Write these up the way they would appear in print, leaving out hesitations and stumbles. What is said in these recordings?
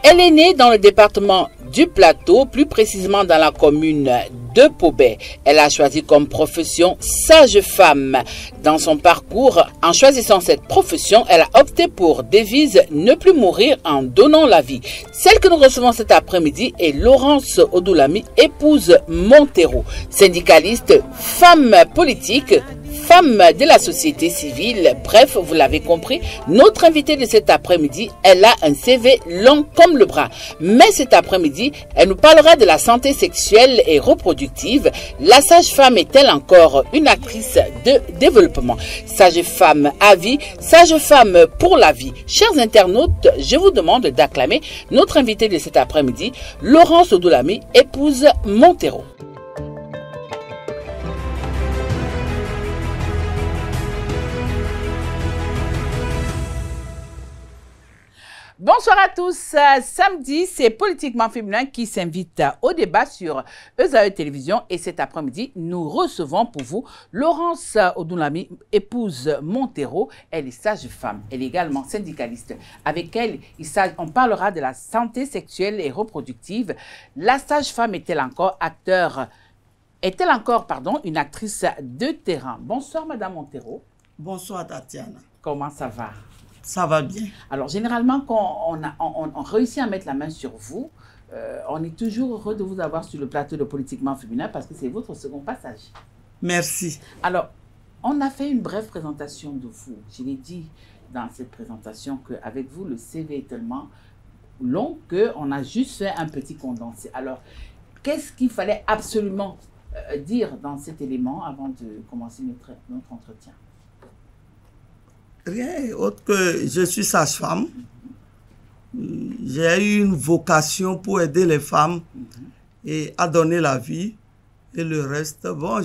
Elle est née dans le département du Plateau, plus précisément dans la commune de Pobet. Elle a choisi comme profession sage-femme. Dans son parcours, en choisissant cette profession, elle a opté pour devise ne plus mourir en donnant la vie. Celle que nous recevons cet après-midi est Laurence Odoulami, épouse Montero, syndicaliste, femme politique, femme de la société civile. Bref, vous l'avez compris, notre invitée de cet après-midi, elle a un CV long comme le bras. Mais cet après-midi, elle nous parlera de la santé sexuelle et reproductive. La sage-femme est-elle encore une actrice de développement? Sage-femme à vie, sage-femme pour la vie. Chers internautes, je vous demande d'acclamer notre invitée de cet après-midi, Laurence Odoulami, épouse Montero. Bonsoir à tous. Samedi, c'est Politiquement Féminin qui s'invite au débat sur ESAE Télévision. Et cet après-midi, nous recevons pour vous Laurence Odoulami, épouse Montero. Elle est sage-femme. Elle est également syndicaliste. Avec elle, on parlera de la santé sexuelle et reproductive. La sage-femme est-elle encore une actrice de terrain? Bonsoir, Madame Montero. Bonsoir, Tatiana. Comment ça va? Ça va bien. Alors, généralement, quand on réussit à mettre la main sur vous, on est toujours heureux de vous avoir sur le plateau de Politiquement Féminin parce que c'est votre second passage. Merci. Alors, on a fait une brève présentation de vous. Je l'ai dit dans cette présentation qu'avec vous, le CV est tellement long qu'on a juste fait un petit condensé. Alors, qu'est-ce qu'il fallait absolument dire dans cet élément avant de commencer notre entretien? Rien autre que je suis sage-femme. J'ai eu une vocation pour aider les femmes et à donner la vie. Et le reste, bon,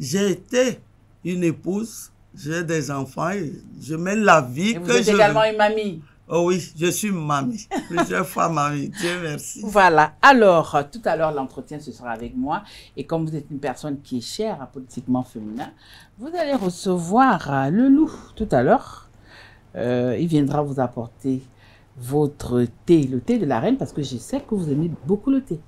j'ai été une épouse, j'ai des enfants, et je mène la vie et vous êtes également une mamie. Oh oui, je suis mamie, plusieurs fois mamie, Dieu merci. Voilà, alors, tout à l'heure, l'entretien, ce sera avec moi. Et comme vous êtes une personne qui est chère à Politiquement Féminin, vous allez recevoir le loup tout à l'heure. Il viendra vous apporter votre thé, le thé de la reine, parce que je sais que vous aimez beaucoup le thé.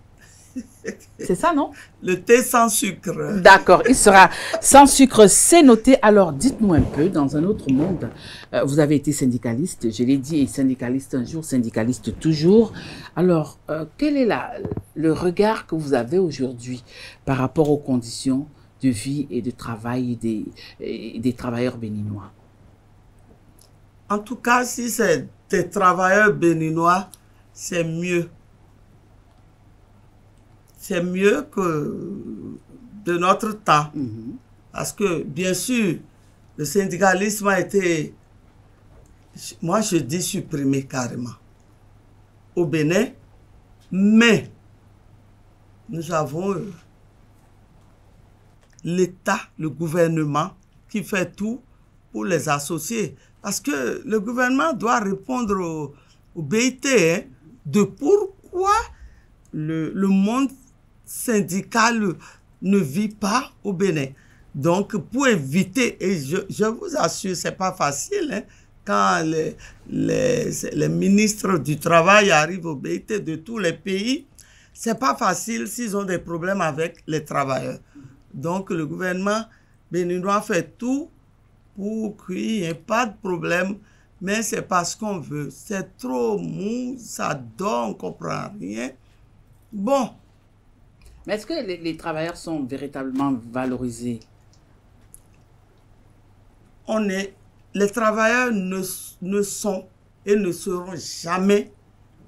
C'est ça, non? Le thé sans sucre. D'accord, il sera sans sucre, c'est noté. Alors, dites-nous un peu, dans un autre monde, vous avez été syndicaliste, je l'ai dit, syndicaliste un jour, syndicaliste toujours. Alors, quel est le regard que vous avez aujourd'hui par rapport aux conditions de vie et de travail des travailleurs béninois? En tout cas, si c'est des travailleurs béninois, c'est mieux. C'est mieux que de notre temps. Parce que, bien sûr, le syndicalisme a été, moi je dis supprimé carrément au Bénin, mais nous avons l'État, le gouvernement qui fait tout pour les associer. Parce que le gouvernement doit répondre au BIT de pourquoi le monde syndical ne vit pas au Bénin. Donc, pour éviter, et je vous assure, c'est pas facile, quand les ministres du Travail arrivent au BIT de tous les pays, c'est pas facile s'ils ont des problèmes avec les travailleurs. Donc, le gouvernement béninois fait tout pour qu'il n'y ait pas de problème, mais c'est parce qu'on veut. C'est trop mou, ça dort, on ne comprend rien. Bon. Mais est-ce que les travailleurs sont véritablement valorisés? Les travailleurs ne sont et ne seront jamais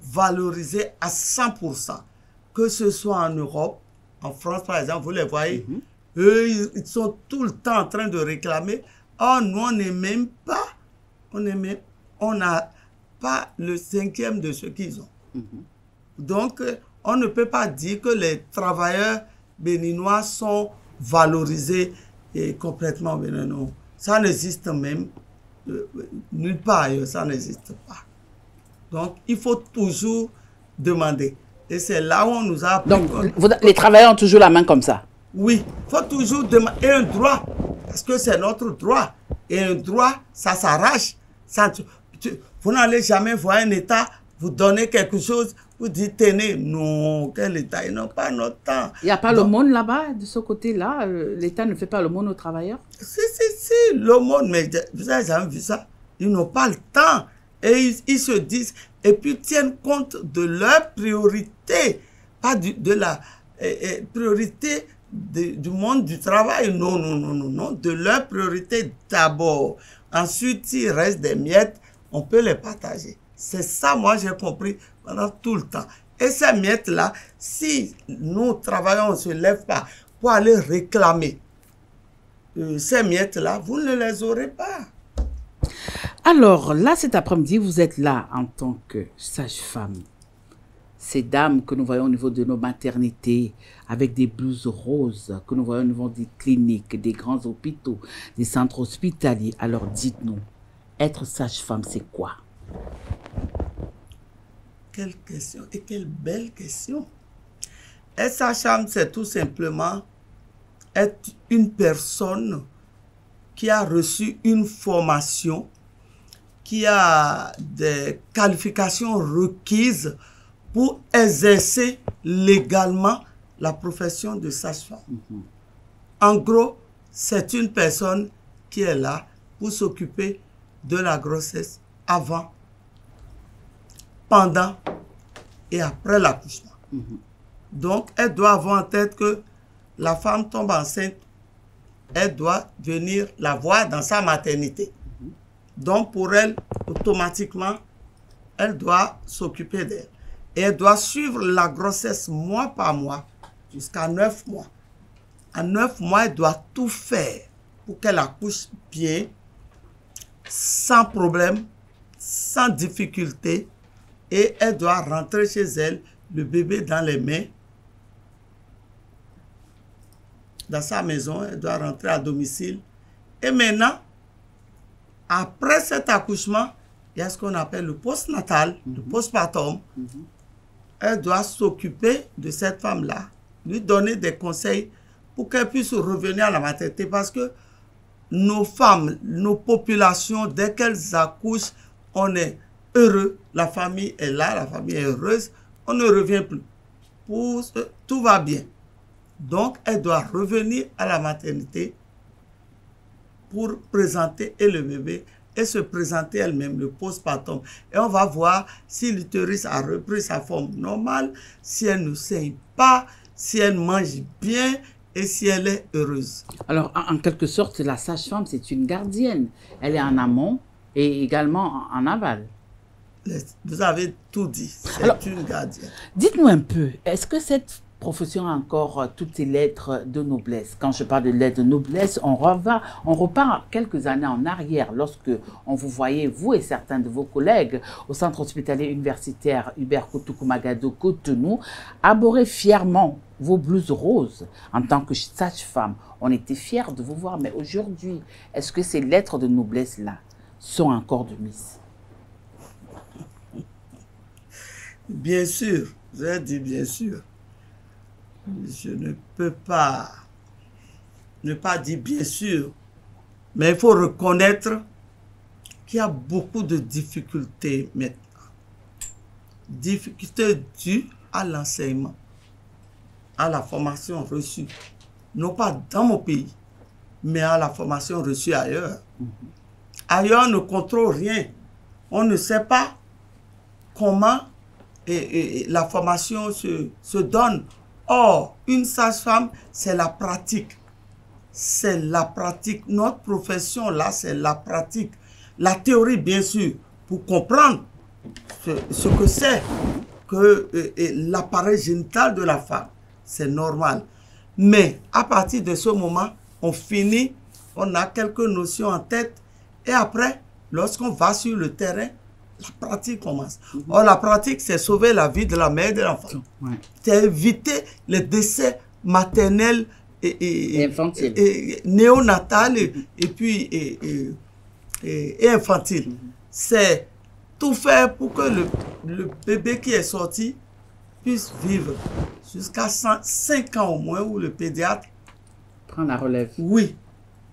valorisés à 100%. Que ce soit en Europe, en France par exemple, vous les voyez, eux, ils sont tout le temps en train de réclamer. Oh, nous, on n'est même pas, on n'a pas le 5e de ce qu'ils ont. Donc, on ne peut pas dire que les travailleurs béninois sont valorisés et complètement béninois. Ça n'existe même nulle part ailleurs, ça n'existe pas. Donc, il faut toujours demander. Et c'est là où on nous a appris. Donc, les travailleurs ont toujours la main comme ça? Oui, il faut toujours demander. Et un droit, parce que c'est notre droit. Et un droit, ça s'arrache. Vous n'allez jamais voir un État Vous donnez quelque chose, vous dites, tenez, non, quel État, ils n'ont pas notre temps. Il n'y a pas l'aumône là-bas, de ce côté-là? L'État ne fait pas l'aumône aux travailleurs? Si, l'aumône, mais vous avez jamais vu ça? Ils n'ont pas le temps. Et ils se disent, et puis tiennent compte de leurs priorités, pas de la priorité du monde du travail. Non, de leurs priorités d'abord. Ensuite, s'il reste des miettes, on peut les partager. C'est ça, moi, j'ai compris pendant tout le temps. Et ces miettes-là, si nous travaillons, on ne se lève pas pour aller réclamer ces miettes-là, vous ne les aurez pas. Alors, là, cet après-midi, vous êtes là en tant que sage-femme. Ces dames que nous voyons au niveau de nos maternités, avec des blouses roses, que nous voyons au niveau des cliniques, des grands hôpitaux, des centres hospitaliers. Alors, dites-nous, être sage-femme, c'est quoi? Quelle question et quelle belle question. Être sage-femme, c'est tout simplement être une personne qui a reçu une formation, qui a des qualifications requises pour exercer légalement la profession de sage-femme. En gros, c'est une personne qui est là pour s'occuper de la grossesse avant, pendant et après l'accouchement. Donc, elle doit avoir en tête que la femme tombe enceinte, elle doit venir la voir dans sa maternité. Donc, pour elle, automatiquement, elle doit s'occuper d'elle. Et elle doit suivre la grossesse mois par mois, jusqu'à 9 mois. À 9 mois, elle doit tout faire pour qu'elle accouche bien, sans problème, sans difficulté. Et elle doit rentrer chez elle, le bébé dans les mains, dans sa maison, elle doit rentrer à domicile. Et maintenant, après cet accouchement, il y a ce qu'on appelle le postnatal, le postpartum. Elle doit s'occuper de cette femme-là, lui donner des conseils pour qu'elle puisse revenir à la maternité. Parce que nos femmes, nos populations, dès qu'elles accouchent, on est heureux. La famille est là, la famille est heureuse. On ne revient plus. Tout va bien. Donc, elle doit revenir à la maternité pour présenter le bébé et se présenter elle-même, le postpartum. Et on va voir si l'utérus a repris sa forme normale, si elle ne saigne pas, si elle mange bien et si elle est heureuse. Alors, en quelque sorte, la sage-femme, c'est une gardienne. Elle est en amont et également en aval. Vous avez tout dit. C'est une gardienne. Dites-nous un peu, est-ce que cette profession a encore toutes ses lettres de noblesse? Quand je parle de lettres de noblesse, on repart quelques années en arrière, lorsque on vous voyait, vous et certains de vos collègues, au centre hospitalier universitaire Hubert Koutoukou-Magado Cotonou, arborer fièrement vos blouses roses en tant que sage-femme. On était fiers de vous voir, mais aujourd'hui, est-ce que ces lettres de noblesse-là sont encore de mise? Bien sûr, j'ai dit bien sûr. Je ne peux pas ne pas dire bien sûr, mais il faut reconnaître qu'il y a beaucoup de difficultés maintenant. Difficultés dues à l'enseignement, à la formation reçue. Non pas dans mon pays, mais à la formation reçue ailleurs. Ailleurs, on ne contrôle rien. On ne sait pas comment la formation se donne. Or, une sage-femme, c'est la pratique. C'est la pratique. Notre profession, là, c'est la pratique. La théorie, bien sûr, pour comprendre ce que c'est que l'appareil génital de la femme. C'est normal. Mais à partir de ce moment, on finit, on a quelques notions en tête. Et après, lorsqu'on va sur le terrain, la pratique commence. Or, la pratique, c'est sauver la vie de la mère et de l'enfant. C'est éviter les décès maternels et néonatal et puis infantile. C'est tout faire pour que le bébé qui est sorti puisse vivre jusqu'à 5 ans au moins, où le pédiatre prend la relève. Oui.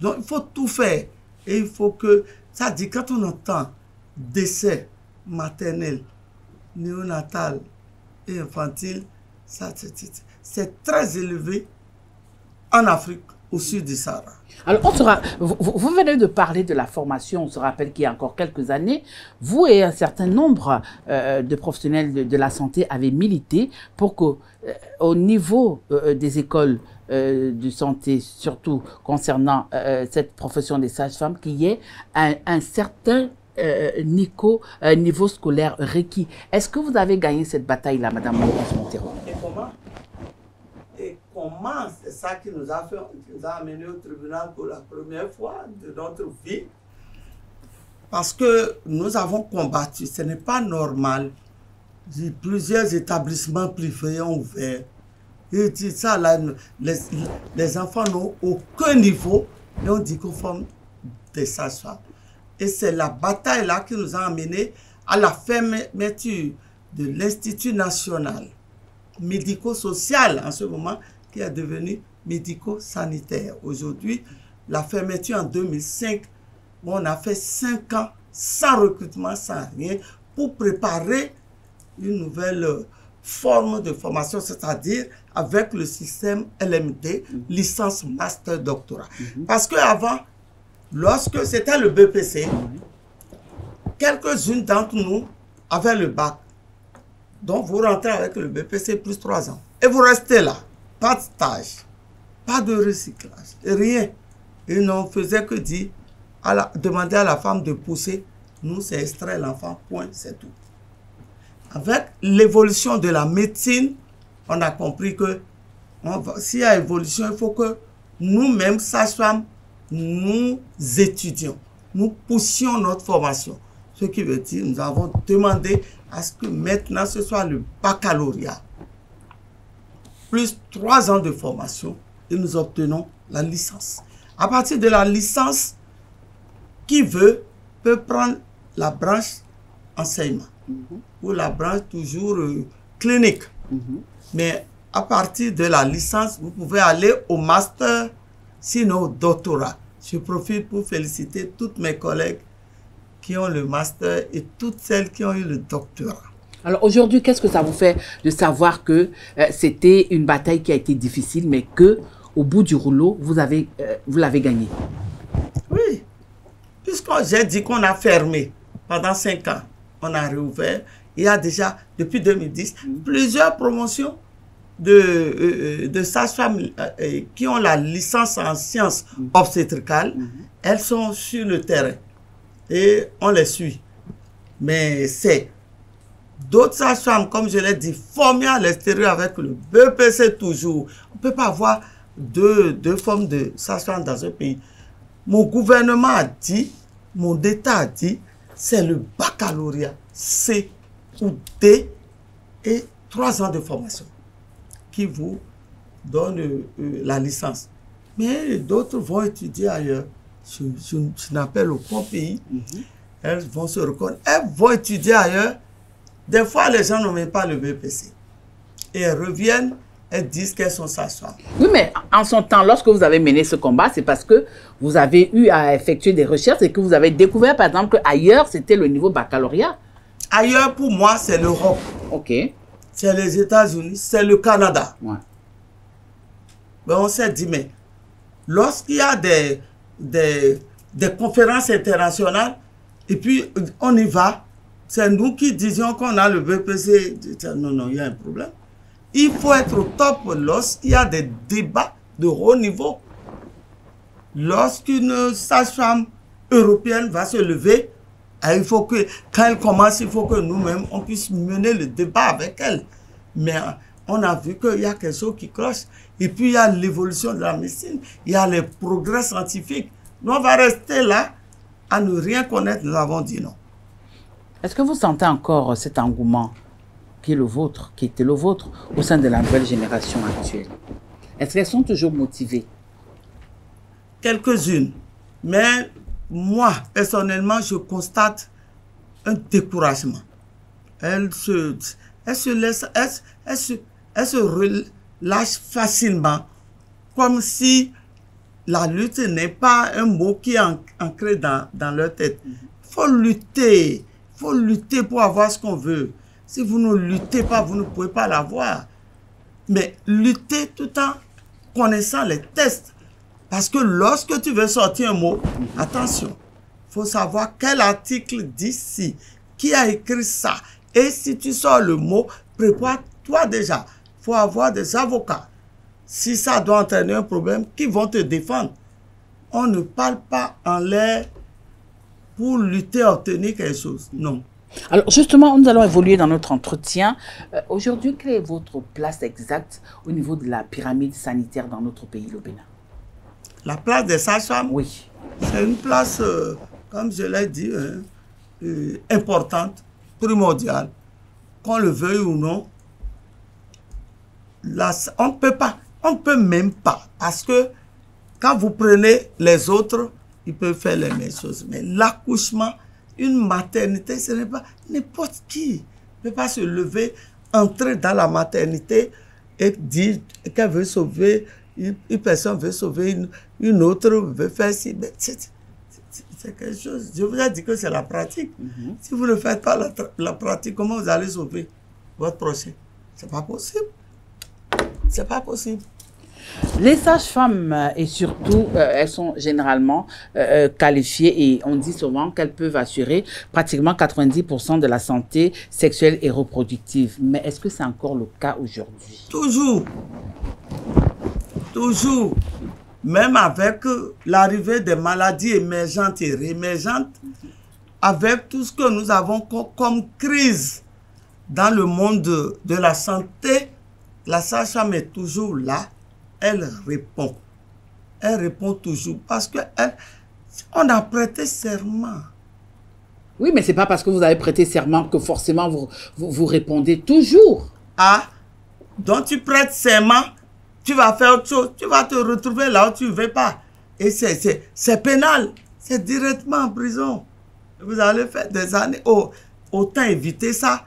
Donc, il faut tout faire. Et il faut que, ça dit, quand on entend décès maternel néonatale et infantile, c'est très élevé en Afrique, au sud du Sahara. Alors, vous venez de parler de la formation. On se rappelle qu'il y a encore quelques années, vous et un certain nombre de professionnels de la santé avez milité pour qu'au niveau des écoles de santé, surtout concernant cette profession des sages-femmes, qu'il y ait un certain niveau scolaire requis. Est-ce que vous avez gagné cette bataille-là, Madame Montero? Et comment? Et comment? C'est ça qui nous a amené au tribunal pour la première fois de notre vie. Parce que nous avons combattu. Ce n'est pas normal. Plusieurs établissements privés ont ouvert. Et ça, là, les enfants n'ont aucun niveau. Et on dit qu'on forme des sages-femmes. Et c'est la bataille là qui nous a amené à la fermeture de l'Institut national médico-social en ce moment, qui est devenu médico-sanitaire. Aujourd'hui, la fermeture en 2005, on a fait 5 ans sans recrutement, sans rien, pour préparer une nouvelle forme de formation, c'est-à-dire avec le système LMD, licence, master, doctorat. Parce qu'avant, lorsque c'était le BPC, quelques-unes d'entre nous avaient le bac. Donc, vous rentrez avec le BPC plus 3 ans. Et vous restez là. Pas de stage, pas de recyclage, rien. Et on faisait que dire, demander à la femme de pousser. Nous, c'est extraire l'enfant, point, c'est tout. Avec l'évolution de la médecine, on a compris que s'il y a évolution, il faut que nous-mêmes, sages-femmes, nous étudions, nous poussions notre formation. Ce qui veut dire, nous avons demandé à ce que maintenant ce soit le baccalauréat, plus 3 ans de formation, et nous obtenons la licence. À partir de la licence, qui veut peut prendre la branche enseignement, ou la branche toujours clinique. Mais à partir de la licence, vous pouvez aller au master, sinon au doctorat. Je profite pour féliciter toutes mes collègues qui ont le master et toutes celles qui ont eu le doctorat. Alors aujourd'hui, qu'est-ce que ça vous fait de savoir que c'était une bataille qui a été difficile, mais que au bout du rouleau, vous l'avez gagnée? Oui, puisque j'ai dit qu'on a fermé pendant 5 ans, on a réouvert. Il y a déjà, depuis 2010, plusieurs promotions de sages-femmes qui ont la licence en sciences obstétricales. Elles sont sur le terrain et on les suit. Mais c'est d'autres sages-femmes, comme je l'ai dit, formées à l'extérieur avec le BPC toujours. On ne peut pas avoir deux formes de sages-femmes dans un pays. Mon gouvernement a dit, mon État a dit, c'est le baccalauréat C ou D et 3 ans de formation qui vous donne la licence. Mais d'autres vont étudier ailleurs. Je n'appelle aucun pays. Elles vont se reconnaître. Elles vont étudier ailleurs. Des fois, les gens n'ont même pas le BPC. Et elles reviennent, elles disent qu'elles sont sages-femmes. Oui, mais en son temps, lorsque vous avez mené ce combat, c'est parce que vous avez eu à effectuer des recherches et que vous avez découvert, par exemple, qu'ailleurs, c'était le niveau baccalauréat. Ailleurs, pour moi, c'est l'Europe. OK. C'est les États-Unis, c'est le Canada. Ouais. Ben, on s'est dit, mais lorsqu'il y a des conférences internationales, et puis on y va, c'est nous qui disions qu'on a le BPC. Non, non, il y a un problème. Il faut être au top lorsqu'il y a des débats de haut niveau. Lorsqu'une sage-femme européenne va se lever, il faut que, quand elle commence, il faut que nous-mêmes, on puisse mener le débat avec elle. Mais on a vu qu'il y a quelque chose qui cloche. Et puis, il y a l'évolution de la médecine. Il y a les progrès scientifiques. Nous, on va rester là à ne rien connaître. Nous avons dit non. Est-ce que vous sentez encore cet engouement qui est le vôtre, qui était le vôtre au sein de la nouvelle génération actuelle? Est-ce qu'elles sont toujours motivées? Quelques-unes. Mais moi, personnellement, je constate un découragement. Elles se relâchent facilement, comme si la lutte n'est pas un mot qui est ancré dans leur tête. Il faut lutter pour avoir ce qu'on veut. Si vous ne luttez pas, vous ne pouvez pas l'avoir. Mais luttez tout en connaissant les tests. Parce que lorsque tu veux sortir un mot, attention, il faut savoir quel article dit ci, qui a écrit ça. Et si tu sors le mot, prépare-toi déjà. Il faut avoir des avocats. Si ça doit entraîner un problème, qui vont te défendre. On ne parle pas en l'air pour lutter à obtenir quelque chose. Non. Alors justement, nous allons évoluer dans notre entretien. Aujourd'hui, quelle est votre place exacte au niveau de la pyramide sanitaire dans notre pays, le Bénin? La place des sages-femmes, oui, c'est une place, comme je l'ai dit, importante, primordiale. Qu'on le veuille ou non, on ne peut même pas. Parce que quand vous prenez les autres, ils peuvent faire les mêmes choses. Mais l'accouchement, une maternité, ce n'est pas n'importe qui. Ne peut pas se lever, entrer dans la maternité et dire qu'elle veut sauver, une personne veut sauver une autre, veut faire ci. C'est quelque chose. Je vous ai dit que c'est la pratique. Si vous ne faites pas la pratique, comment vous allez sauver votre prochain? C'est pas possible. C'est pas possible. Les sages-femmes, et surtout, elles sont généralement qualifiées et on dit souvent qu'elles peuvent assurer pratiquement 90% de la santé sexuelle et reproductive. Mais est-ce que c'est encore le cas aujourd'hui? Toujours. Toujours. Même avec l'arrivée des maladies émergentes et réémergentes, avec tout ce que nous avons comme crise dans le monde de la santé, la sage-femme est toujours là. Elle répond. Elle répond toujours parce qu'on a prêté serment. Oui, mais ce n'est pas parce que vous avez prêté serment que forcément vous répondez toujours. Ah, donc tu prêtes serment, tu vas faire autre chose, tu vas te retrouver là où tu ne veux pas. Et c'est pénal, c'est directement en prison. Vous allez faire des années. Oh, autant éviter ça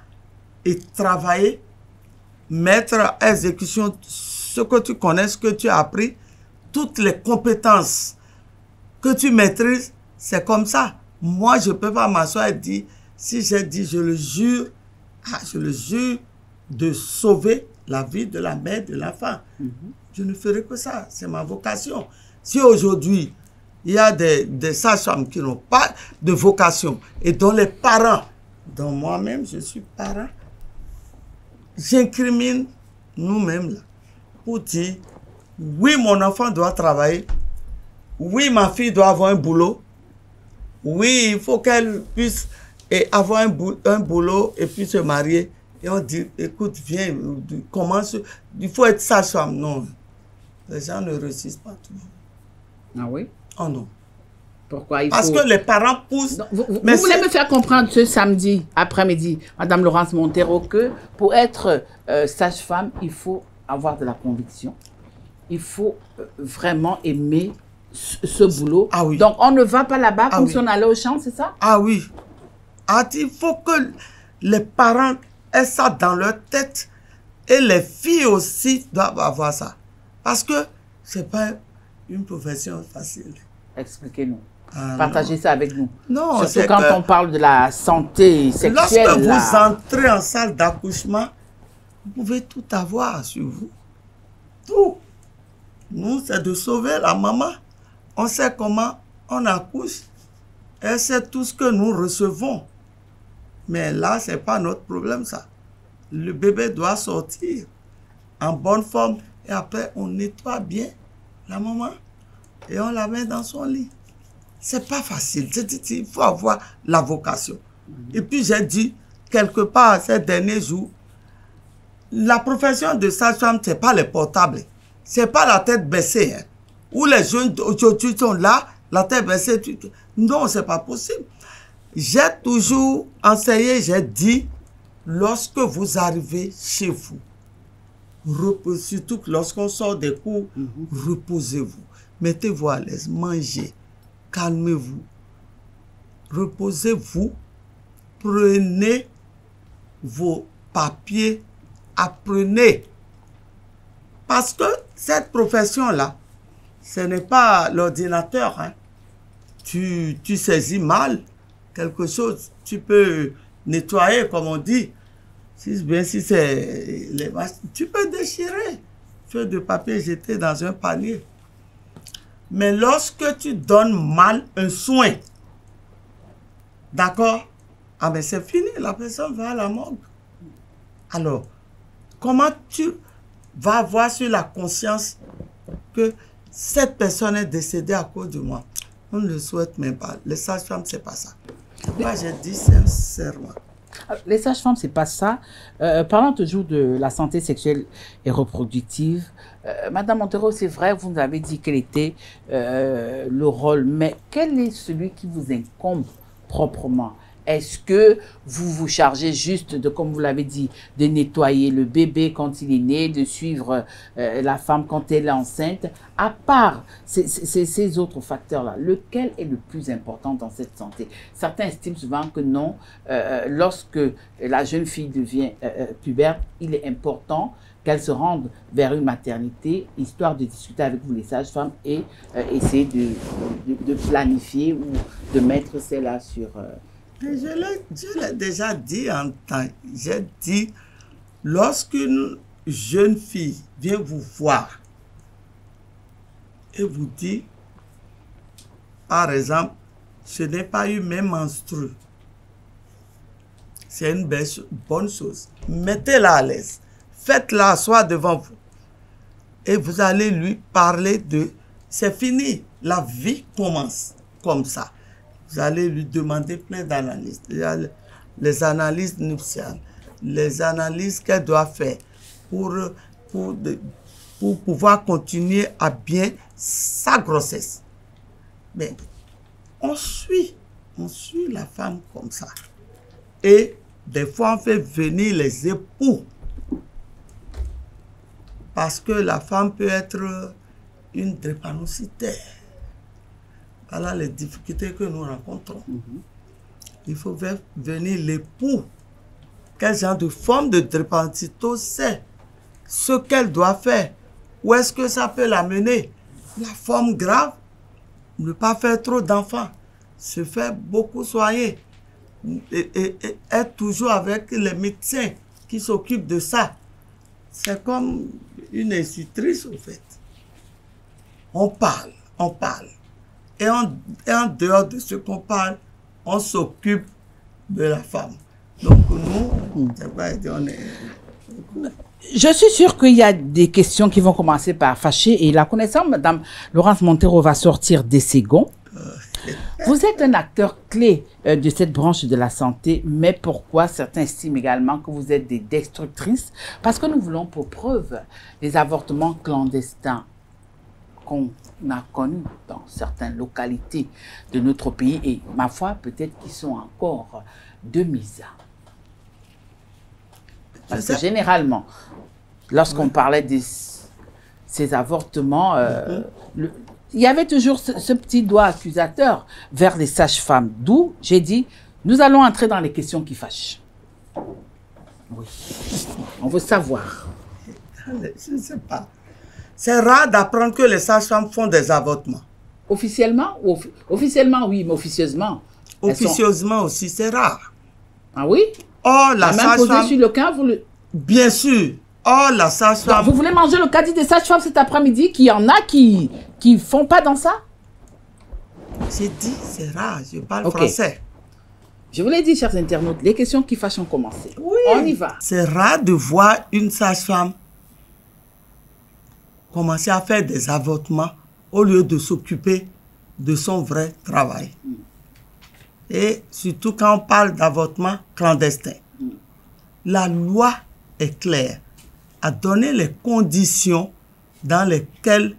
et travailler, mettre à exécution ce que tu connais, ce que tu as appris, toutes les compétences que tu maîtrises, c'est comme ça. Moi, je ne peux pas m'asseoir et dire, si j'ai dit, je le jure de sauver la vie de la mère, de l'enfant. Je ne ferai que ça, c'est ma vocation. Si aujourd'hui, il y a des sages-femmes qui n'ont pas de vocation et dont les parents, dont moi-même, je suis parent, j'incrimine nous-mêmes là. Pour dire, oui, mon enfant doit travailler. Oui, ma fille doit avoir un boulot. Oui, il faut qu'elle puisse avoir un boulot et puis se marier. Et on dit, écoute, viens, commence. Il faut être sage-femme. Non, les gens ne réussissent pas toujours. Ah oui? Oh non. Pourquoi il Parce faut... que les parents poussent. Donc, vous voulez me faire comprendre ce samedi après-midi, Madame Laurence Montero, que pour être sage-femme, il faut avoir de la conviction. Il faut vraiment aimer ce boulot. Ah oui. Donc, on ne va pas là-bas comme si on allait au champ, c'est ça? Ah oui. Ah, il faut que les parents aient ça dans leur tête et les filles aussi doivent avoir ça. Parce que ce n'est pas une profession facile. Expliquez-nous. Ah, Partagez ça avec nous. Non, surtout quand on parle de la santé sexuelle. Lorsque vous entrez en salle d'accouchement, vous pouvez tout avoir sur vous. Tout. Nous, c'est de sauver la maman. On sait comment on accouche. Elle sait tout ce que nous recevons. Mais là, ce n'est pas notre problème, ça. Le bébé doit sortir en bonne forme. Et après, on nettoie bien la maman. Et on la met dans son lit. C'est pas facile. Il faut avoir la vocation. Et puis, j'ai dit, quelque part, ces derniers jours, la profession de sage-femme, ce n'est pas les portables. Ce n'est pas la tête baissée. Hein. Où les jeunes aujourd'hui sont là, la tête baissée. Non, ce n'est pas possible. J'ai toujours enseigné, j'ai dit, lorsque vous arrivez chez vous, surtout lorsqu'on sort des cours, reposez-vous. Mettez-vous à l'aise, mangez, calmez-vous, reposez-vous, prenez vos papiers, apprenez. Parce que cette profession-là, ce n'est pas l'ordinateur. Hein. Tu saisis mal quelque chose, tu peux nettoyer, comme on dit. Si c'est les vaches, tu peux déchirer. Feuille de papier jeté dans un panier. Mais lorsque tu donnes mal un soin, d'accord? Ah ben c'est fini, la personne va à la morgue. Alors, comment tu vas avoir sur la conscience que cette personne est décédée à cause de moi? On ne le souhaite même pas. Les sages-femmes, c'est pas ça. Moi, j'ai dit sincèrement. Les sages-femmes, c'est pas ça. Parlons toujours de la santé sexuelle et reproductive. Madame Montero, c'est vrai, vous nous avez dit quel était le rôle, mais quel est celui qui vous incombe proprement? Est-ce que vous vous chargez juste de, comme vous l'avez dit, de nettoyer le bébé quand il est né, de suivre la femme quand elle est enceinte? À part ces autres facteurs-là, lequel est le plus important dans cette santé? Certains estiment souvent que non, lorsque la jeune fille devient pubère, il est important qu'elle se rende vers une maternité, histoire de discuter avec vous les sages-femmes et essayer de planifier ou de mettre cela sur... Je l'ai déjà dit en temps. J'ai dit, lorsqu'une jeune fille vient vous voir et vous dit, par exemple, je n'ai pas eu mes menstrues, c'est une bonne chose. Mettez-la à l'aise. Faites-la asseoir devant vous. Et vous allez lui parler de... C'est fini. La vie commence comme ça. Vous allez lui demander plein d'analyses. Les analyses nuptiales, les analyses qu'elle doit faire pour pouvoir continuer à bien sa grossesse. Mais on suit la femme comme ça. Et des fois, on fait venir les époux. Parce que la femme peut être une drépanocytaire. Voilà les difficultés que nous rencontrons. Il faut faire venir l'époux. Quel genre de forme de drépanocytose c'est? Ce qu'elle doit faire. Où est-ce que ça peut l'amener? La forme grave, ne pas faire trop d'enfants. Se faire beaucoup soigner. Et être toujours avec les médecins qui s'occupent de ça. C'est comme une institutrice, au fait. On parle. Et en dehors de ce qu'on parle, on s'occupe de la femme. Donc nous, on est... Je suis sûre qu'il y a des questions qui vont commencer par fâcher et la connaissance, Madame Laurence Montero va sortir des segons. Vous êtes un acteur clé de cette branche de la santé, mais pourquoi certains estiment également que vous êtes des destructrices? Parce que nous voulons pour preuve les avortements clandestins qu'on a connus dans certaines localités de notre pays et, ma foi, peut-être qu'ils sont encore de mise. Parce que généralement, lorsqu'on parlait de ces avortements, il y avait toujours ce petit doigt accusateur vers les sages-femmes. D'où j'ai dit, nous allons entrer dans les questions qui fâchent. Oui, on veut savoir. Je ne sais pas. C'est rare d'apprendre que les sages-femmes font des avortements. Officiellement? Officiellement, oui, mais officieusement. Officieusement aussi, c'est rare. Ah oui? Oh, la sage-femme... Même posé sur le cas, vous le... Bien sûr. Oh, la sage-femme... Vous voulez manger le caddie des sages-femmes cet après-midi, qu'il y en a qui ne font pas dans ça? J'ai dit, c'est rare, je parle français. Je vous l'ai dit, chers internautes, les questions qui fâchent ont commencé. Oui. On y va. C'est rare de voir une sage-femme commencer à faire des avortements au lieu de s'occuper de son vrai travail. Et surtout quand on parle d'avortement clandestin. La loi est claire à donner les conditions dans lesquelles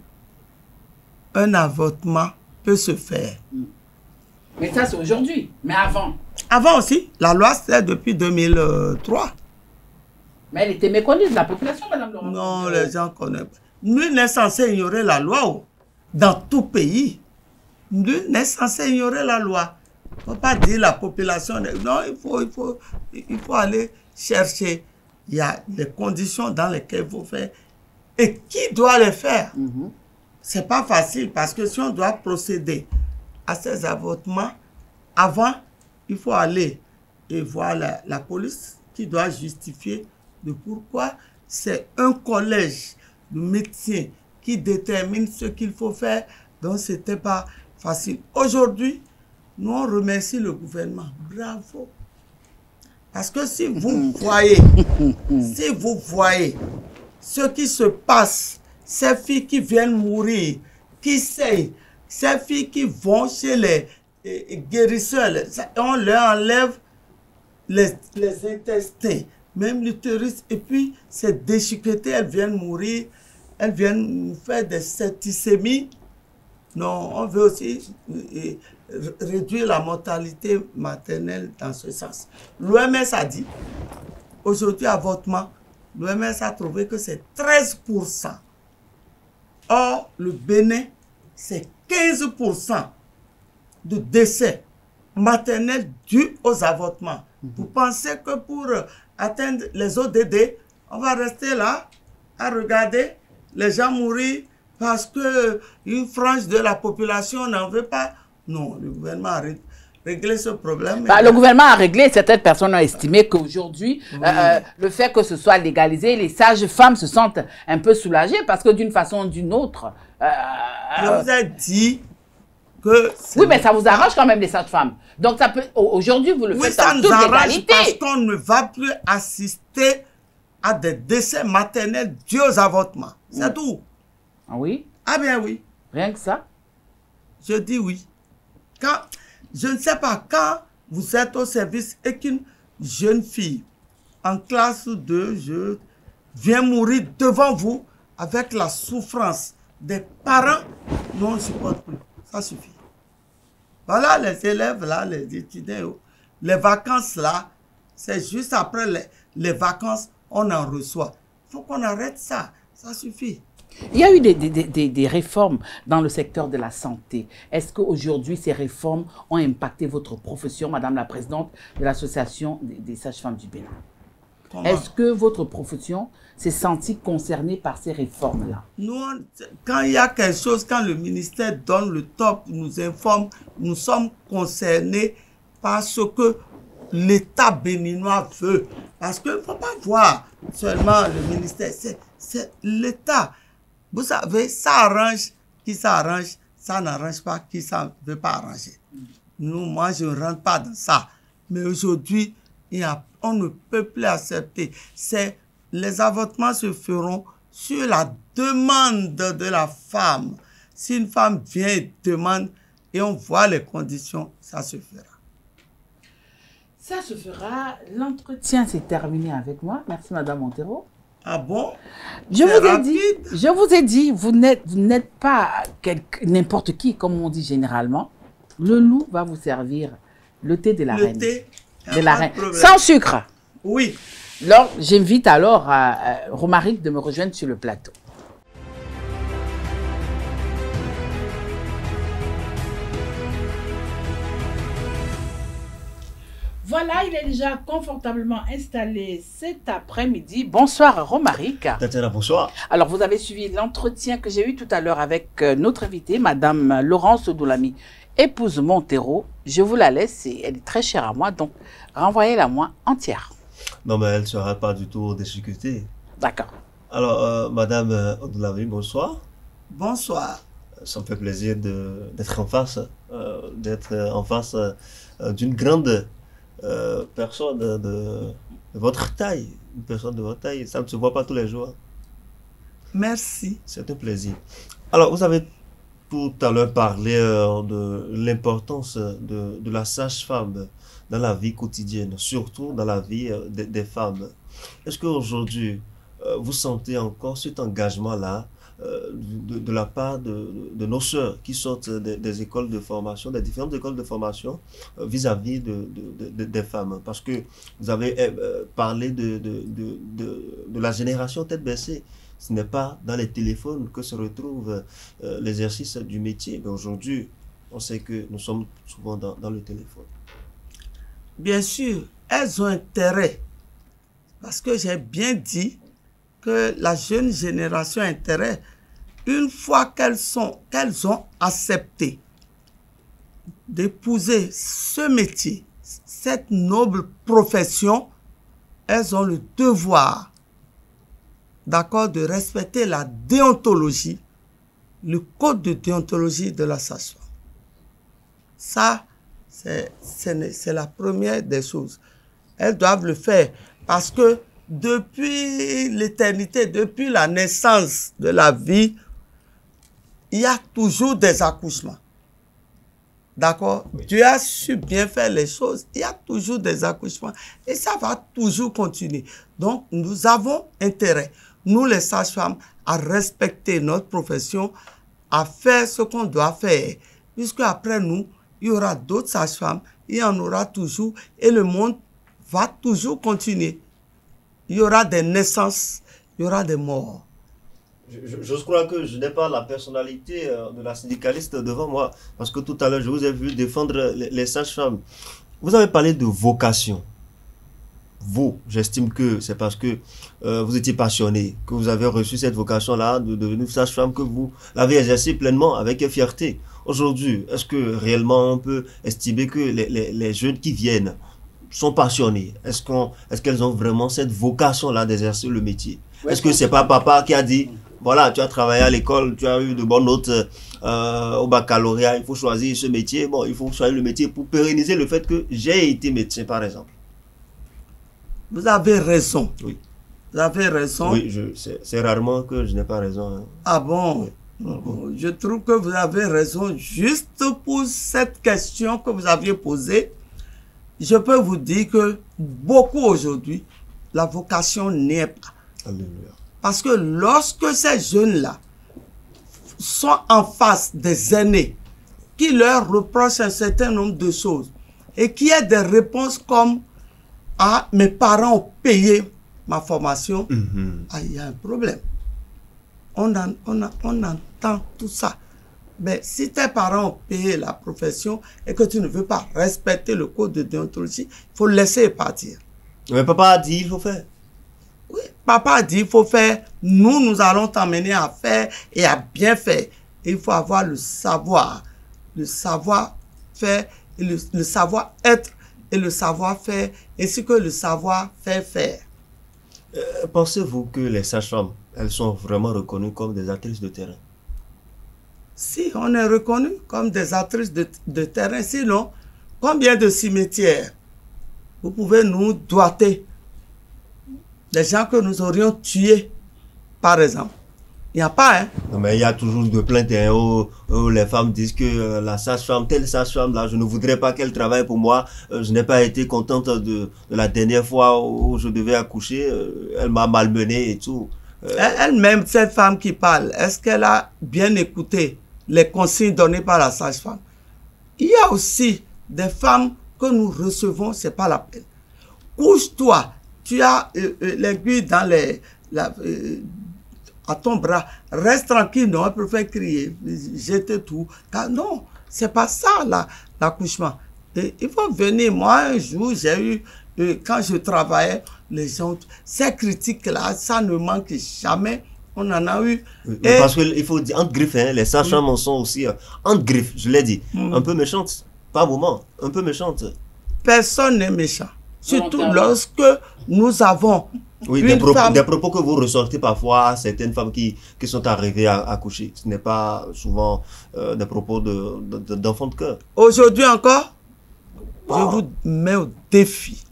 un avortement peut se faire. Mais ça, c'est aujourd'hui. Mais avant? Avant aussi. La loi, c'est depuis 2003. Mais elle était méconnue de la population, Madame Laurence. Non, les gens connaissent. Nul n'est censé ignorer la loi dans tout pays. Nul n'est censé ignorer la loi. Il ne faut pas dire la population. Non, il faut aller chercher. Il y a les conditions dans lesquelles il faut faire. Et qui doit les faire? Ce n'est pas facile parce que si on doit procéder à ces avortements, avant, il faut aller et voir la police qui doit justifier de pourquoi c'est un collège de médecins qui détermine ce qu'il faut faire. Donc, ce n'était pas facile. Aujourd'hui, nous, on remercie le gouvernement. Bravo. Parce que si vous voyez ce qui se passe, ces filles qui viennent mourir, qui saignent, ces filles qui vont chez les guérisseurs, on leur enlève les intestins, même l'utérus, et puis c'est déchiqueté, elles viennent mourir, elles viennent nous faire des septicémies. Non, on veut aussi réduire la mortalité maternelle dans ce sens. L'OMS a dit, aujourd'hui, avortement, l'OMS a trouvé que c'est 13%. Or, le Bénin, c'est 15% de décès maternels dus aux avortements. Vous pensez que pour atteindre les ODD, on va rester là à regarder les gens mourir parce qu'une frange de la population n'en veut pas? Non, le gouvernement a réglé ce problème. Le gouvernement a réglé, certaines personnes ont estimé qu'aujourd'hui, le fait que ce soit légalisé, les sages-femmes se sentent un peu soulagées parce que d'une façon ou d'une autre... je vous ai dit que... Oui, mais ça vous arrange quand même les sages-femmes. Donc ça peut... Aujourd'hui, vous le faites en toute légalité. Parce qu'on ne va plus assister à des décès maternels dus aux avortements. C'est tout. Ah oui? Ah bien oui. Rien que ça? Je dis oui. Je ne sais pas, quand vous êtes au service et qu'une jeune fille en classe 2 vient mourir devant vous avec la souffrance des parents, nous on ne supporte plus. Ça suffit. Voilà les élèves là, les étudiants, les vacances là, c'est juste après les vacances, on en reçoit. Il faut qu'on arrête ça. Ça suffit. Il y a eu des réformes dans le secteur de la santé. Est-ce qu'aujourd'hui, ces réformes ont impacté votre profession, Madame la Présidente de l'Association des sages-femmes du Bénin? Est-ce que votre profession s'est sentie concernée par ces réformes-là? Nous, quand il y a quelque chose, quand le ministère donne le top, nous informe, nous sommes concernés par ce que l'État béninois veut. Parce qu'il ne faut pas voir seulement le ministère, c'est l'État. Vous savez, ça arrange qui s'arrange, ça n'arrange pas qui ça ne veut pas arranger. Moi, je ne rentre pas dans ça. Mais aujourd'hui, on ne peut plus accepter. Les avortements se feront sur la demande de la femme. Si une femme vient et demande et on voit les conditions, ça se fera. Ça se fera. L'entretien s'est terminé avec moi. Merci, Madame Montero. Ah bon? Je vous ai dit, vous n'êtes pas n'importe qui, comme on dit généralement. Le loup va vous servir le thé de la reine. Le thé de la reine. Sans sucre. Oui. Alors, j'invite alors Romaric de me rejoindre sur le plateau. Voilà, il est déjà confortablement installé cet après-midi. Bonsoir Romaric. Bonsoir. Alors, vous avez suivi l'entretien que j'ai eu tout à l'heure avec notre invitée, Madame Laurence Odoulami, épouse Montero. Je vous la laisse, elle est très chère à moi, donc renvoyez-la moi entière. Non, mais elle ne sera pas du tout discutée. D'accord. Alors, Madame Odoulami, bonsoir. Bonsoir. Ça me fait plaisir d'être en face, d'une grande personne de votre taille. Une personne de votre taille, ça ne se voit pas tous les jours. Merci. C'est un plaisir. Alors, vous avez tout à l'heure parlé de l'importance de la sage-femme dans la vie quotidienne, surtout dans la vie des femmes. Est-ce qu'aujourd'hui, vous sentez encore cet engagement-là de la part de nos sœurs qui sortent des écoles de formation, des différentes écoles de formation vis-à-vis des femmes? Parce que vous avez parlé de la génération tête baissée. Ce n'est pas dans les téléphones que se retrouve l'exercice du métier. Mais aujourd'hui, on sait que nous sommes souvent dans le téléphone. Bien sûr, elles ont intérêt. Parce que j'ai bien dit que la jeune génération a intérêt, une fois qu'elles ont accepté d'épouser ce métier, cette noble profession, elles ont le devoir, d'accord, de respecter la déontologie, le code de déontologie de la sage-femme. Ça, c'est la première des choses. Elles doivent le faire parce que depuis l'éternité, depuis la naissance de la vie, il y a toujours des accouchements. D'accord? Oui. Dieu a su bien faire les choses. Il y a toujours des accouchements. Et ça va toujours continuer. Donc, nous avons intérêt, nous les sages-femmes, à respecter notre profession, à faire ce qu'on doit faire. Puisque après nous, il y aura d'autres sages-femmes, il y en aura toujours, et le monde va toujours continuer. Il y aura des naissances, il y aura des morts. Je crois que je n'ai pas la personnalité de la syndicaliste devant moi, parce que tout à l'heure, je vous ai vu défendre les sages-femmes. Vous avez parlé de vocation. Vous, j'estime que c'est parce que vous étiez passionné, que vous avez reçu cette vocation-là de devenir sage-femme, que vous l'avez exercée pleinement avec fierté. Aujourd'hui, est-ce que réellement on peut estimer que les jeunes qui viennent sont passionnés? Est-ce qu'elles ont vraiment cette vocation-là d'exercer le métier? Oui, est-ce que c'est pas papa qui a dit, voilà, tu as travaillé à l'école, tu as eu de bonnes notes au baccalauréat, il faut choisir ce métier. Bon, il faut choisir le métier pour pérenniser le fait que j'ai été médecin, par exemple. Vous avez raison. Oui. Vous avez raison. Oui, c'est rarement que je n'ai pas raison. Hein. Ah bon? Oui. Je trouve que vous avez raison. Juste pour cette question que vous aviez posée, je peux vous dire que beaucoup aujourd'hui, la vocation n'est pas. Alléluia. Parce que lorsque ces jeunes-là sont en face des aînés qui leur reprochent un certain nombre de choses et qui aient des réponses comme « Ah, mes parents ont payé ma formation ah, il y a un problème. On entend tout ça. Mais si tes parents ont payé la profession et que tu ne veux pas respecter le code de déontologie, il faut laisser partir. Mais papa a dit il faut faire. Oui, papa a dit il faut faire. Nous allons t'emmener à faire et à bien faire. Et il faut avoir le savoir-faire, et le savoir-être et le savoir-faire, ainsi que le savoir-faire faire. Pensez-vous que les sages-femmes, elles sont vraiment reconnues comme des actrices de terrain? Si, on est reconnues comme des actrices de terrain. Sinon, combien de cimetières vous pouvez nous doiter? Des gens que nous aurions tués, par exemple. Il n'y a pas, hein? Non, mais il y a toujours de plaintes hein, où les femmes disent que la sage-femme, telle sage-femme là, je ne voudrais pas qu'elle travaille pour moi. Je n'ai pas été contente de la dernière fois où je devais accoucher. Elle m'a malmenée et tout. Elle-même, cette femme qui parle, est-ce qu'elle a bien écouté les consignes données par la sage-femme? Il y a aussi des femmes que nous recevons, c'est pas la peine. Couche-toi, tu as l'aiguille dans à ton bras, reste tranquille, non, elle peut faire crier, jeter tout. Car non, c'est pas ça l'accouchement. Il faut venir. Moi, un jour, j'ai eu, quand je travaillais, les gens, ces critiques-là, ça ne manque jamais. On en a eu. Et parce qu'il faut dire, entre griffes, hein, les sages-femmes en sont aussi, entre griffes, je l'ai dit, un peu méchantes. Pas un moment, un peu méchantes. Personne n'est méchant. Surtout lorsque nous avons des propos que vous ressortez parfois à certaines femmes qui sont arrivées à accoucher. Ce n'est pas souvent des propos d'enfants de cœur. Aujourd'hui encore, je vous mets au défi.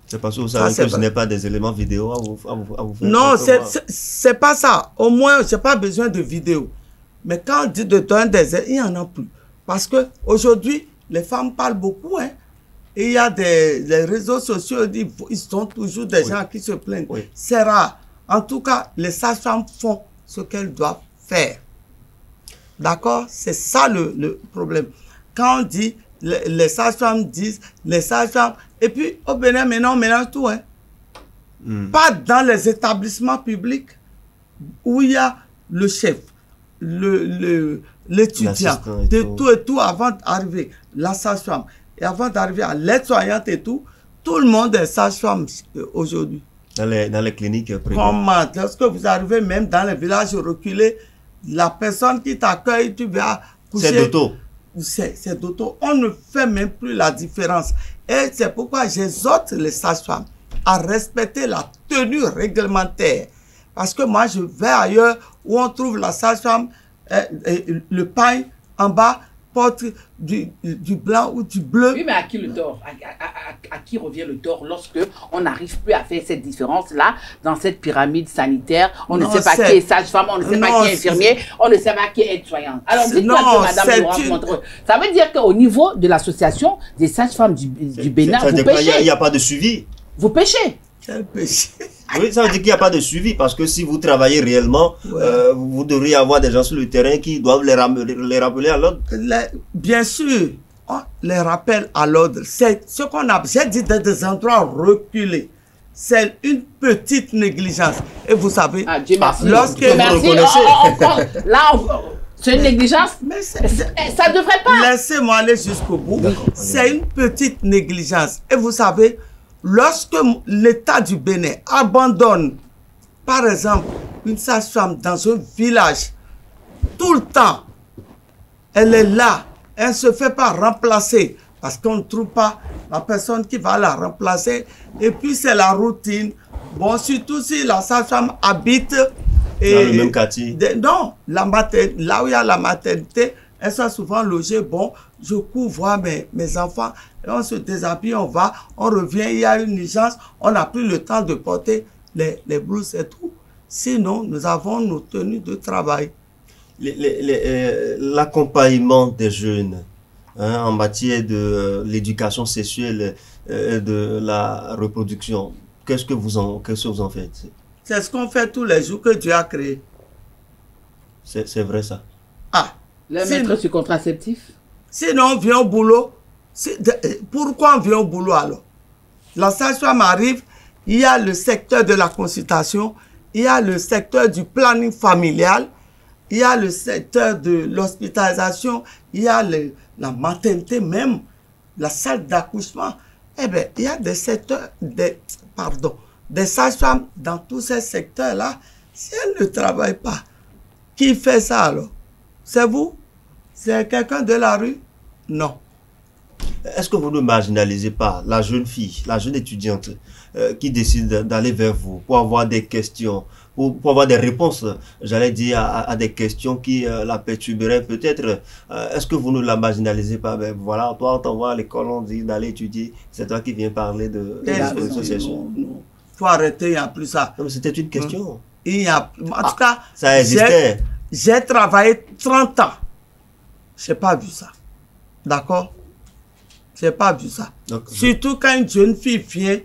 C'est parce que vous savez que je n'ai pas des éléments vidéo à vous faire. Non, c'est pas ça. Au moins, je n'ai pas besoin de vidéo. Mais quand on dit de donner des aides, il n'y en a plus. Parce que aujourd'hui, les femmes parlent beaucoup, hein. Et il y a les réseaux sociaux, ils sont toujours des gens qui se plaignent. Oui. C'est rare. En tout cas, les sages-femmes font ce qu'elles doivent faire. D'accord? C'est ça le problème. Quand on dit, les sages-femmes disent, les sages-femmes, et puis au Bénin, maintenant, on mélange tout. Hein. Pas dans les établissements publics où il y a le chef, l'étudiant, de tout avant d'arriver, la sage-femme. Et avant d'arriver à l'aide-soignante et tout le monde est sage-femme aujourd'hui. Dans les cliniques privées. Comment? Lorsque vous arrivez même dans les villages reculés, la personne qui t'accueille, tu vas coucher. C'est d'auto. C'est d'auto. On ne fait même plus la différence. Et c'est pourquoi j'exhorte les sages-femmes à respecter la tenue réglementaire. Parce que moi, je vais ailleurs où on trouve la sage-femme, le pain en bas, porte du blanc ou du bleu. Oui, mais à qui le tort? À qui revient le tort lorsque on n'arrive plus à faire cette différence-là dans cette pyramide sanitaire? On ne sait pas qui est sage-femme, on ne sait pas qui est infirmier, on ne sait pas qui est aide-soignante. Alors, dites-moi un peu, Madame Laurence Montreux, ça veut dire qu'au niveau de l'association des sages-femmes du Bénin, vous péchez. Il n'y a pas de suivi. Vous péchez. Quel péché. Oui, ça veut dire qu'il n'y a pas de suivi, parce que si vous travaillez réellement, vous devriez avoir des gens sur le terrain qui doivent les rappeler à l'ordre. Bien sûr, on les rappelle à l'ordre. C'est ce qu'on a, j'ai dit, dans des endroits reculés. C'est une petite négligence. Et vous savez, lorsque vous reconnaissez... Là, c'est une négligence, mais ça ne devrait pas. Laissez-moi aller jusqu'au bout. C'est une petite négligence. Et vous savez, lorsque l'État du Bénin abandonne, par exemple, une sage-femme dans un village, tout le temps, elle est là, elle ne se fait pas remplacer parce qu'on ne trouve pas la personne qui va la remplacer. Et puis c'est la routine. Bon, surtout si la sage-femme habite dans le même quartier. Non, là où il y a la maternité, elles sont souvent logées. Bon, je cours voir mes enfants, et on se déshabille, on va, on revient, il y a une urgence, on n'a plus le temps de porter les blouses et tout. Sinon, nous avons nos tenues de travail. L'accompagnement des jeunes en matière de l'éducation sexuelle et de la reproduction, qu'est-ce que vous en faites? C'est ce qu'on fait tous les jours que Dieu a créé. C'est vrai ça. Ah. Les mettre sur contraceptif? Sinon, on vient au boulot. Pourquoi on vient au boulot alors? La sage-femme arrive, il y a le secteur de la consultation, il y a le secteur du planning familial, il y a le secteur de l'hospitalisation, il y a la maternité même, la salle d'accouchement. Eh bien, il y a des secteurs, des sages-femmes dans tous ces secteurs-là. Si elles ne travaillent pas, qui fait ça alors? C'est vous? C'est quelqu'un de la rue? Non. Est-ce que vous ne marginalisez pas la jeune fille, la jeune étudiante qui décide d'aller vers vous pour avoir des questions, pour avoir des réponses, j'allais dire, à des questions qui la perturberaient peut-être? Est-ce que vous ne la marginalisez pas? Ben voilà, toi, on t'envoie à l'école, on dit d'aller étudier, c'est toi qui viens parler de l'association. Non. Faut arrêter, il n'y a plus ça. C'était une question. Il y a, en tout cas, ça existait. J'ai travaillé 30 ans. Je n'ai pas vu ça. D'accord? Je n'ai pas vu ça. Donc, surtout quand une jeune fille vient,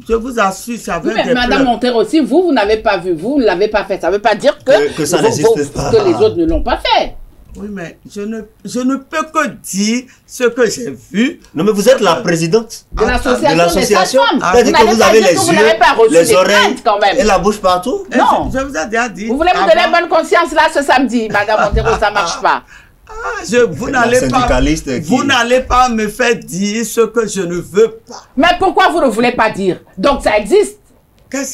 je vous assure, ça veut dire. Madame Monteiro aussi, vous n'avez pas vu, vous ne l'avez pas fait. Ça ne veut pas dire que ça n'existe pas. Que les autres ne l'ont pas fait. Oui, mais je ne peux que dire ce que j'ai vu. Non, mais vous êtes la présidente de l'association. C'est-à-dire que vous avez les yeux, les oreilles quand même. Et la bouche partout. Non. Je vous ai déjà dit. Vous voulez me donner bonne conscience là ce samedi, Madame Monteiro, ça ne marche pas. Vous n'allez pas me faire dire ce que je ne veux pas. Mais pourquoi vous ne voulez pas dire? Donc ça existe.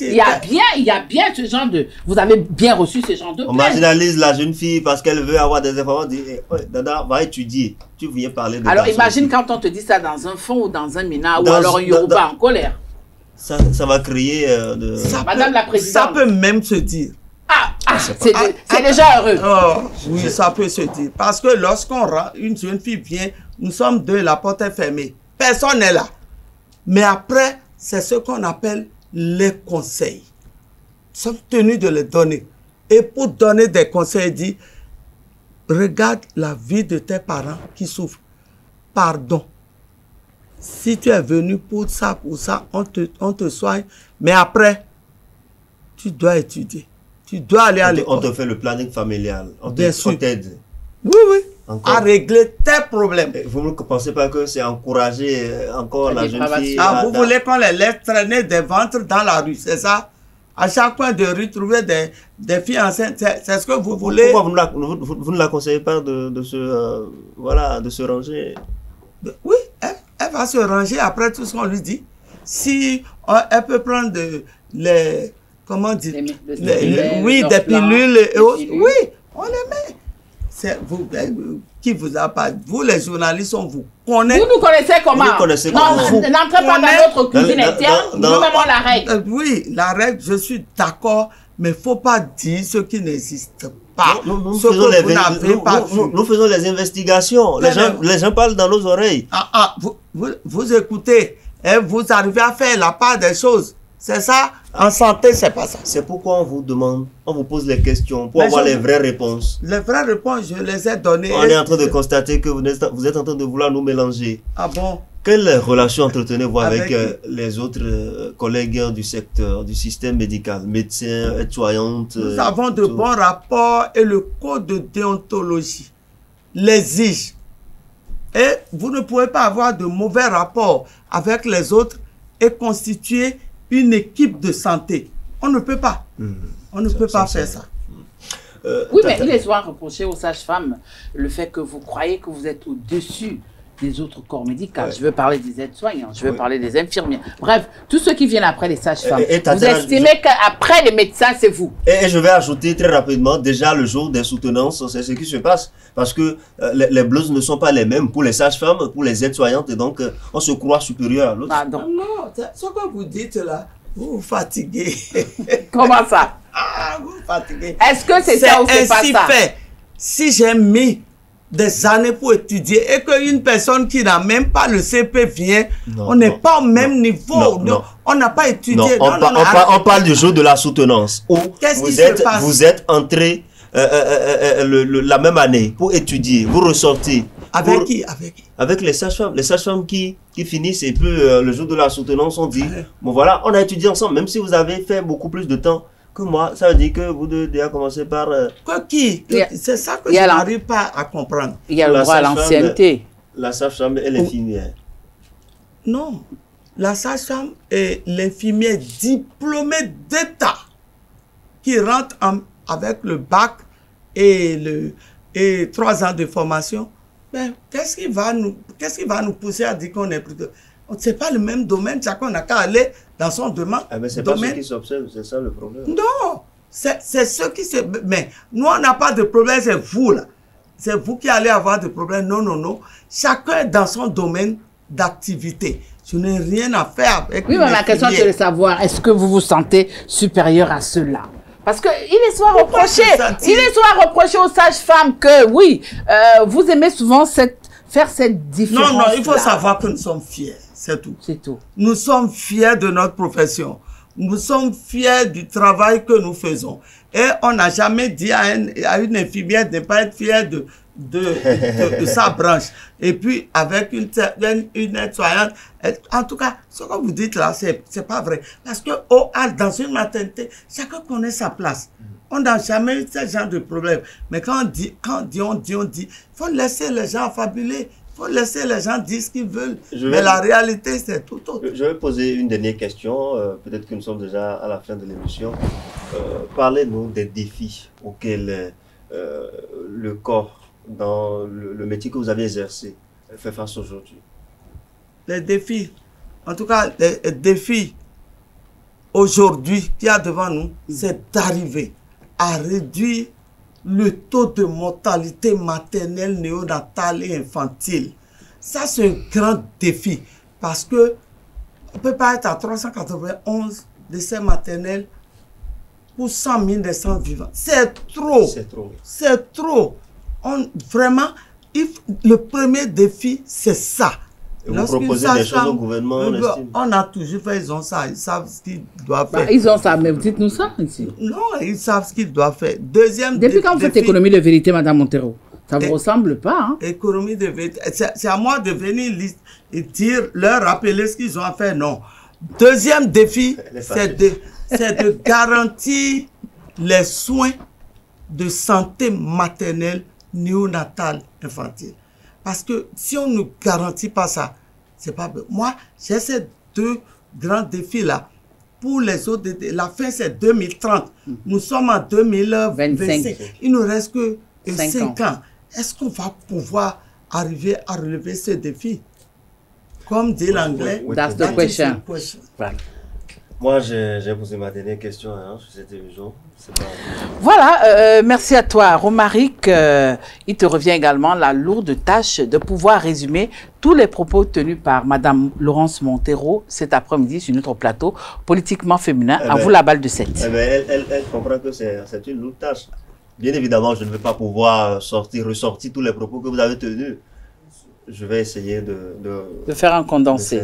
Il y a bien ce genre de... Vous avez bien reçu ce genre de... On marginalise la jeune fille parce qu'elle veut avoir des informations. On dit, Dada, va étudier. Tu viens parler de... Alors imagine quand on te dit ça dans un fond ou dans un mina ou alors un Yoruba en colère. Ça va créer Madame la Présidente. Ça peut même se dire. C'est déjà heureux. Oui, ça peut se dire. Parce que lorsqu'on rentre, une jeune fille vient, nous sommes deux, la porte est fermée. Personne n'est là. Mais après, c'est ce qu'on appelle les conseils. Nous sommes tenus de les donner. Et pour donner des conseils, dit, regarde la vie de tes parents qui souffrent. Pardon. Si tu es venu pour ça, on te soigne. Mais après, tu dois étudier. Tu dois aller à l'école. On te fait le planning familial. On t'aide. Oui, oui. Encore. À régler tes problèmes. Et vous ne pensez pas que c'est encourager encore la jeune fille? Vous voulez qu'on les laisse traîner des ventres dans la rue, c'est ça? À chaque coin de rue, trouver des filles enceintes, c'est ce que vous voulez? Pourquoi vous ne la conseillez pas de se ranger? Oui, elle va se ranger après tout ce qu'on lui dit. Si elle peut prendre les... Comment dire? Des pilules et autres. Oui, on les met. qui vous a pas... Vous, les journalistes, on vous connaît. Vous nous connaissez comment? Vous nous connaissez comment? N'entrez pas dans notre cuisine interne, nous-mêmes on la règle. Oui, la règle, je suis d'accord, mais il ne faut pas dire ce qui n'existe pas. Nous faisons les investigations. Les gens parlent dans nos oreilles. Vous écoutez, et vous arrivez à faire la part des choses. C'est ça? En santé, c'est pas ça. C'est pourquoi on vous demande, on vous pose les questions pour avoir les vraies réponses. Les vraies réponses, je les ai données. On est en train de constater que vous êtes en train de vouloir nous mélanger. Ah bon? Quelle relation entretenez-vous avec les autres collègues du secteur, du système médical, médecins, aides-soignantes? Nous avons de bons rapports et le code de déontologie l'exige. Et vous ne pouvez pas avoir de mauvais rapports avec les autres et constituer une équipe de santé. On ne peut pas. On ne peut pas faire ça. Oui, mais il est souvent reproché aux sages-femmes le fait que vous croyez que vous êtes au-dessus des autres corps médicaux. Ouais. Je veux parler des aides-soignants, je veux parler des infirmiers. Bref, tous ceux qui viennent après les sages-femmes. Vous estimez qu'après les médecins, c'est vous. Et je vais ajouter très rapidement, déjà le jour des soutenances, c'est ce qui se passe. Parce que les blouses ne sont pas les mêmes pour les sages-femmes, pour les aides-soignantes. Et donc, on se croit supérieur à l'autre. Ah, non, ce que vous dites là, vous vous fatiguez. Comment ça? Vous vous fatiguez. Est-ce que c'est ça ou c'est pas ça? Fait. Si j'ai mis des années pour étudier et qu'une personne qui n'a même pas le CP vient, on n'est pas au même niveau. On n'a pas étudié. On parle du jour de la soutenance où vous êtes entré la même année pour étudier, vous ressortez. Avec qui? Avec les sages-femmes. Les sages-femmes qui finissent et puis le jour de la soutenance, on dit, bon voilà, on a étudié ensemble, même si vous avez fait beaucoup plus de temps que moi, ça veut dire que vous deux déjà commencé par... C'est ça que je n'arrive pas à comprendre. Il y a le droit à l'ancienneté. La sage-femme et l'infirmière. Non, la sage-femme et l'infirmière diplômée d'État qui rentrent avec le bac et 3 ans de formation. Mais qu'est-ce qui va nous pousser à dire qu'on est plus de... C'est pas le même domaine, chacun n'a qu'à aller dans son domaine. Mais c'est pas ce qui s'observe, c'est ça le problème. Non, c'est ce qui se... Mais nous, on n'a pas de problème, c'est vous là. C'est vous qui allez avoir des problèmes. Non. Chacun est dans son domaine d'activité. Je n'ai rien à faire avec... Oui, mais ma question c'est de savoir, est-ce que vous vous sentez supérieur à cela? Parce qu'il est souvent reproché aux sages-femmes que, oui, vous aimez souvent faire cette différence. Non, il faut savoir que nous sommes fiers, c'est tout. C'est tout. Nous sommes fiers de notre profession. Nous sommes fiers du travail que nous faisons. Et on n'a jamais dit à une infirmière de ne pas être fière de sa branche. Et puis, avec une aide-soignante, en tout cas, ce que vous dites là, c'est pas vrai. Parce que dans une maternité, chacun connaît sa place. On n'a jamais eu ce genre de problème. Mais quand on dit, il faut laisser les gens affabuler. Il faut laisser les gens dire ce qu'ils veulent. Mais la réalité, c'est tout autre. Je vais poser une dernière question. Peut-être que nous sommes déjà à la fin de l'émission. Parlez-nous des défis auxquels le corps, dans le métier que vous avez exercé, fait face aujourd'hui. Les défis, en tout cas, les défis aujourd'hui qu'il y a devant nous, c'est d'arriver à réduire le taux de mortalité maternelle, néonatale et infantile. Ça, c'est un grand défi parce que on ne peut pas être à 391 décès maternels pour 100 000 naissances vivantes. C'est trop. C'est trop. Vraiment, le premier défi, c'est ça. Et vous proposez des choses au gouvernement, on a toujours fait, ils ont ça, ils savent ce qu'ils doivent faire. Ils ont ça, mais dites-nous ça ici. Non, ils savent ce qu'ils doivent faire. Deuxième Depuis quand vous faites économie de vérité, Madame Montero, ça ne vous ressemble pas, hein? Économie de vérité, c'est à moi de venir et dire, leur rappeler ce qu'ils ont à faire, non. Deuxième défi, c'est de garantir les soins de santé maternelle, néonatale, infantile. Parce que si on ne garantit pas ça, c'est pas bon. Moi, j'ai ces 2 grands défis-là. Pour les autres, la fin, c'est 2030. Nous sommes en 2025. Il ne nous reste que 5 ans. Est-ce qu'on va pouvoir arriver à relever ce défi? Comme dit l'anglais, that's the question. Voilà. Moi, j'ai posé ma dernière question sur cette émission. Voilà, merci à toi, Romaric. Il te revient également la lourde tâche de pouvoir résumer tous les propos tenus par Madame Laurence Montero cet après-midi sur notre plateau politiquement féminin. À vous la balle de 7. Elle comprend que c'est une lourde tâche. Bien évidemment, je ne vais pas pouvoir ressortir tous les propos que vous avez tenus. Je vais essayer de faire un condensé.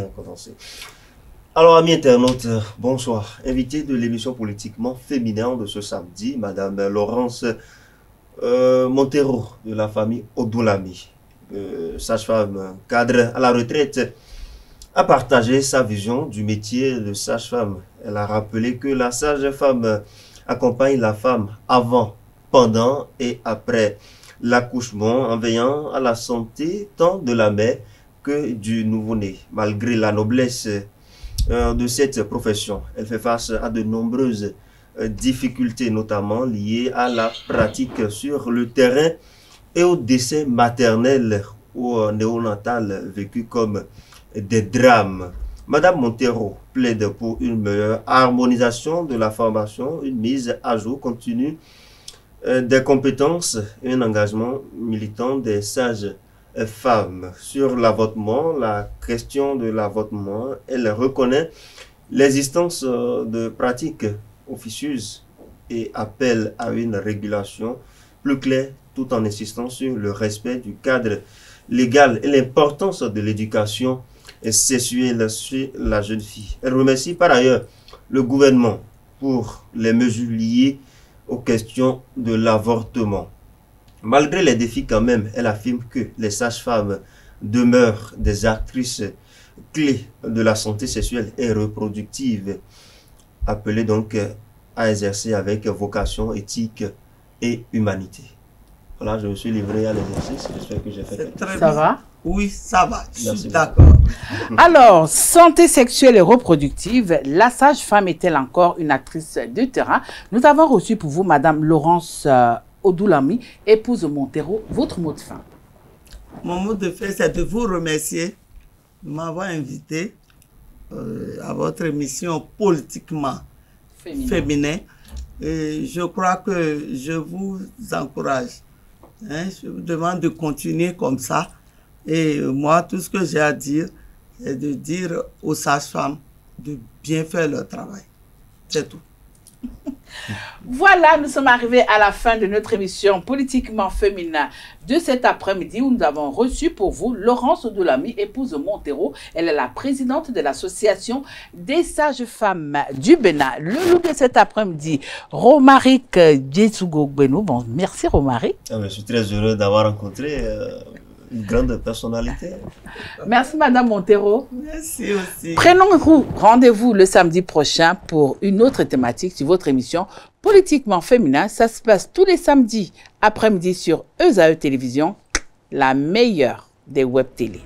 Alors, amis internautes, bonsoir. Invité de l'émission politiquement féminin de ce samedi, Madame Laurence Montero de la famille Odoulami, sage-femme cadre à la retraite, a partagé sa vision du métier de sage-femme. Elle a rappelé que la sage-femme accompagne la femme avant, pendant et après l'accouchement en veillant à la santé tant de la mère que du nouveau-né. Malgré la noblesse de cette profession, elle fait face à de nombreuses difficultés, notamment liées à la pratique sur le terrain et au décès maternel ou néonatal vécu comme des drames. Madame Montero plaide pour une meilleure harmonisation de la formation, une mise à jour continue des compétences et un engagement militant des sages femmes. Sur l'avortement, la question de l'avortement, elle reconnaît l'existence de pratiques officieuses et appelle à une régulation plus claire tout en insistant sur le respect du cadre légal et l'importance de l'éducation sexuelle sur la jeune fille. Elle remercie par ailleurs le gouvernement pour les mesures liées aux questions de l'avortement. Malgré les défis quand même, elle affirme que les sages-femmes demeurent des actrices clés de la santé sexuelle et reproductive, appelées donc à exercer avec vocation, éthique et humanité. Voilà, je me suis livré à l'exercice, j'espère que j'ai fait. Ça va? Oui, ça va, je suis d'accord. Alors, santé sexuelle et reproductive, la sage-femme est-elle encore une actrice de terrain? Nous avons reçu pour vous Madame Laurence Odoulami, épouse Montero. Votre mot de fin? Mon mot de fin, c'est de vous remercier de m'avoir invité à votre émission politiquement féminin. Et je crois que je vous encourage. Je vous demande de continuer comme ça. Et moi, tout ce que j'ai à dire, c'est de dire aux sages-femmes de bien faire leur travail. C'est tout. Voilà, nous sommes arrivés à la fin de notre émission politiquement féminin de cet après-midi où nous avons reçu pour vous Laurence Odoulami, épouse Montero. Elle est la présidente de l'association des sages-femmes du Bénin. Le loup de cet après-midi, Romaric Djetsugo-Gbenou. Bon, merci Romaric. Je suis très heureux d'avoir rencontré une grande personnalité. Merci Madame Montero. Merci aussi. Prenons rendez-vous le samedi prochain pour une autre thématique sur votre émission politiquement féminin. Ça se passe tous les samedis après-midi sur ESAE Télévision, la meilleure des web télé.